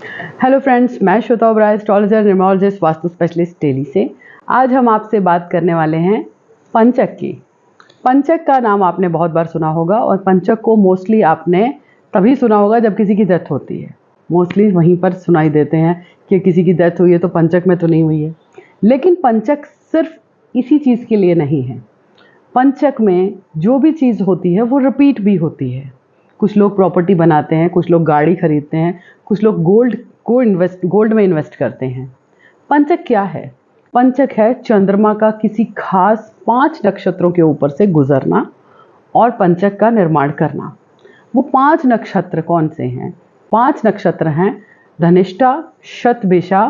Hello friends, मैं Shweta Oberoi, astrologer, numerologist, Vastu specialist टेली से। आज हम आपसे बात करने वाले हैं पंचक की। पंचक का नाम आपने बहुत बार सुना होगा और पंचक को मोस्टली आपने तभी सुना होगा जब किसी की डेथ होती है। मोस्टली वहीं पर सुनाई देते हैं कि किसी की डेथ हुई है तो पंचक में तो नहीं हुई है। लेकिन पंचक सिर्फ इसी चीज़ के लिए नहीं है। पंचक में जो भी चीज़ होती है वो रिपीट भी होती है। कुछ लोग प्रॉपर्टी बनाते हैं, कुछ लोग गाड़ी खरीदते हैं, कुछ लोग गोल्ड में इन्वेस्ट करते हैं। पंचक क्या है? पंचक है चंद्रमा का किसी खास 5 नक्षत्रों के ऊपर से गुजरना और पंचक का निर्माण करना। वो 5 नक्षत्र कौन से हैं? 5 नक्षत्र हैं धनिष्ठा, शतभिषा,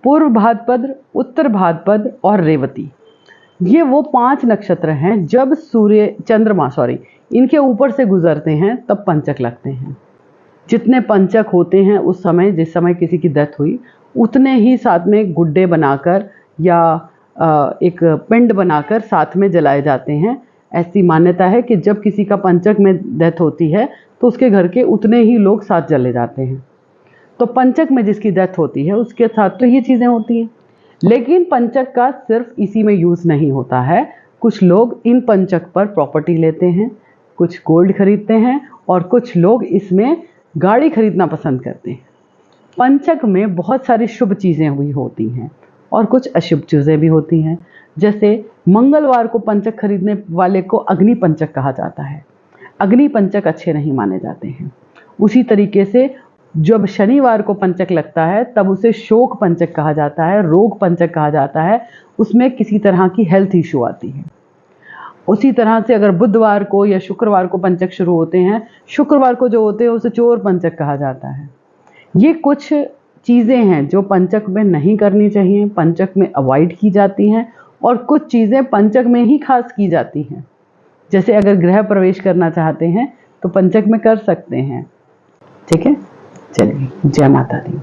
पूर्व भाद्रपद, उत्तर भाद्रपद और रेवती। ये वो 5 नक्षत्र हैं जब चंद्रमा इनके ऊपर से गुजरते हैं तब पंचक लगते हैं। जितने पंचक होते हैं उस समय, जिस समय किसी की डेथ हुई, उतने ही साथ में गुड्डे बनाकर या एक पिंड बनाकर साथ में जलाए जाते हैं। ऐसी मान्यता है कि जब किसी का पंचक में डेथ होती है तो उसके घर के उतने ही लोग साथ जले जाते हैं। तो पंचक में जिसकी डेथ होती है उसके साथ तो ये चीज़ें होती हैं। लेकिन पंचक का सिर्फ इसी में यूज़ नहीं होता है। कुछ लोग इन पंचक पर प्रॉपर्टी लेते हैं, कुछ गोल्ड खरीदते हैं और कुछ लोग इसमें गाड़ी खरीदना पसंद करते हैं। पंचक में बहुत सारी शुभ चीज़ें हुई होती हैं और कुछ अशुभ चीज़ें भी होती हैं। जैसे मंगलवार को पंचक खरीदने वाले को अग्नि पंचक कहा जाता है। अग्नि पंचक अच्छे नहीं माने जाते हैं। उसी तरीके से जब शनिवार को पंचक लगता है तब उसे शोक पंचक कहा जाता है, रोग पंचक कहा जाता है। उसमें किसी तरह की हेल्थ इशू आती है। उसी तरह से अगर बुधवार को या शुक्रवार को पंचक शुरू होते हैं, शुक्रवार को जो होते हैं उसे चोर पंचक कहा जाता है। ये कुछ चीज़ें हैं जो पंचक में नहीं करनी चाहिए, पंचक में अवॉइड की जाती हैं और कुछ चीज़ें पंचक में ही खास की जाती हैं। जैसे अगर गृह प्रवेश करना चाहते हैं तो पंचक में कर सकते हैं। ठीक है, चलिए, जय माता दी।